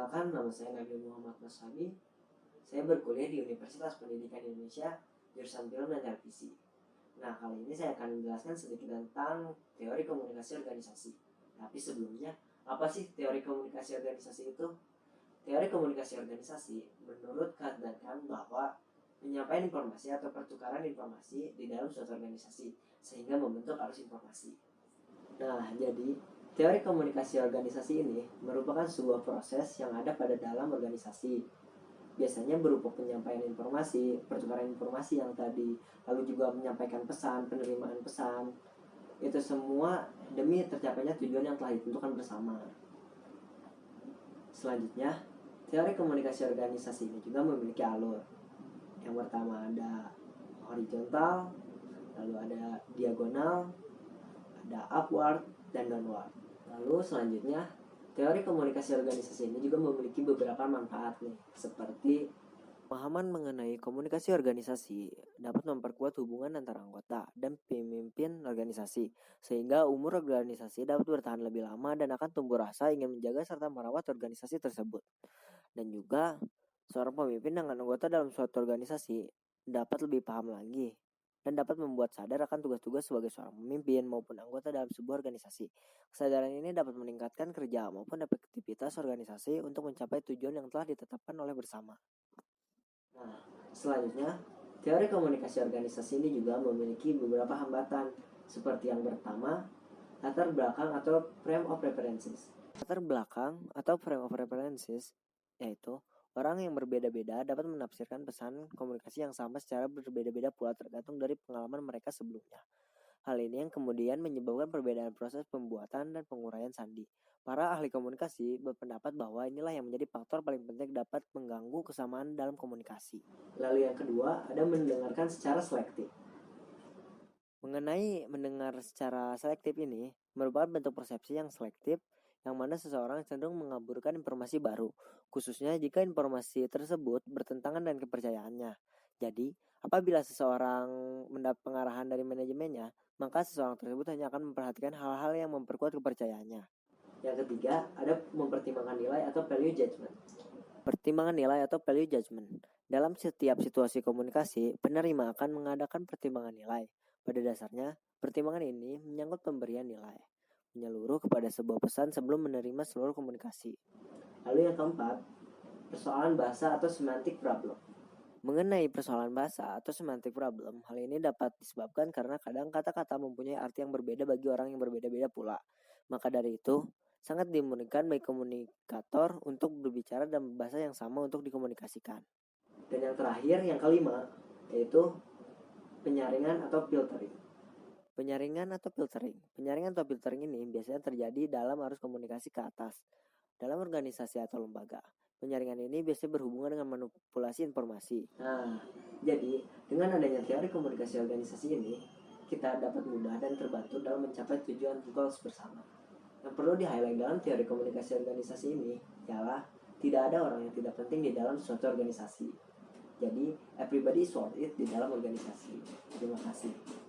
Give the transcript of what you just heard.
Perkenalkan, nama saya Nabil Muhammad Masami. Saya berkuliah di Universitas Pendidikan Indonesia, jurusan Film dan Televisi. Nah, kali ini saya akan menjelaskan sedikit tentang teori komunikasi organisasi. Tapi sebelumnya, apa sih teori komunikasi organisasi itu? Teori komunikasi organisasi menurut katakan bahwa penyampaian informasi atau pertukaran informasi di dalam suatu organisasi sehingga membentuk arus informasi. Nah, jadi teori komunikasi organisasi ini merupakan sebuah proses yang ada pada dalam organisasi. Biasanya berupa penyampaian informasi, pertukaran informasi yang tadi, lalu juga menyampaikan pesan, penerimaan pesan. Itu semua demi tercapainya tujuan yang telah ditentukan bersama. Selanjutnya, teori komunikasi organisasi ini juga memiliki alur. Yang pertama ada horizontal, lalu ada diagonal, ada upward dan downward. Lalu selanjutnya, teori komunikasi organisasi ini juga memiliki beberapa manfaat nih, seperti pemahaman mengenai komunikasi organisasi dapat memperkuat hubungan antara anggota dan pemimpin organisasi, sehingga umur organisasi dapat bertahan lebih lama dan akan tumbuh rasa ingin menjaga serta merawat organisasi tersebut. Dan juga, seorang pemimpin dengan anggota dalam suatu organisasi dapat lebih paham lagi dan dapat membuat sadar akan tugas-tugas sebagai seorang pemimpin maupun anggota dalam sebuah organisasi. Kesadaran ini dapat meningkatkan kerja maupun efektivitas organisasi untuk mencapai tujuan yang telah ditetapkan oleh bersama. Nah, selanjutnya, teori komunikasi organisasi ini juga memiliki beberapa hambatan, seperti yang pertama, latar belakang atau frame of references. Latar belakang atau frame of references yaitu orang yang berbeda-beda dapat menafsirkan pesan komunikasi yang sama secara berbeda-beda pula tergantung dari pengalaman mereka sebelumnya. Hal ini yang kemudian menyebabkan perbedaan proses pembuatan dan penguraian sandi. Para ahli komunikasi berpendapat bahwa inilah yang menjadi faktor paling penting dapat mengganggu kesamaan dalam komunikasi. Lalu yang kedua, ada mendengarkan secara selektif. Mengenai mendengar secara selektif ini merupakan bentuk persepsi yang selektif yang mana seseorang cenderung mengaburkan informasi baru, khususnya jika informasi tersebut bertentangan dengan kepercayaannya. Jadi, apabila seseorang mendapat pengarahan dari manajemennya, maka seseorang tersebut hanya akan memperhatikan hal-hal yang memperkuat kepercayaannya. Yang ketiga, ada mempertimbangkan nilai atau value judgment. Pertimbangan nilai atau value judgment. Dalam setiap situasi komunikasi, penerima akan mengadakan pertimbangan nilai. Pada dasarnya, pertimbangan ini menyangkut pemberian nilai menyeluruh kepada sebuah pesan sebelum menerima seluruh komunikasi. Lalu yang keempat, persoalan bahasa atau semantic problem. Mengenai persoalan bahasa atau semantic problem, hal ini dapat disebabkan karena kadang kata-kata mempunyai arti yang berbeda bagi orang yang berbeda-beda pula. Maka dari itu, sangat dimungkinkan bagi komunikator untuk berbicara dalam bahasa yang sama untuk dikomunikasikan. Dan yang terakhir, yang kelima, yaitu penyaringan atau filtering. Penyaringan atau filtering ini biasanya terjadi dalam arus komunikasi ke atas. Dalam organisasi atau lembaga, penyaringan ini biasanya berhubungan dengan manipulasi informasi. Nah, jadi dengan adanya teori komunikasi organisasi ini, kita dapat mudah dan terbantu dalam mencapai tujuan goals bersama. Yang perlu di-highlight dalam teori komunikasi organisasi ini ialah tidak ada orang yang tidak penting di dalam suatu organisasi. Jadi, everybody is worth it di dalam organisasi. Terima kasih.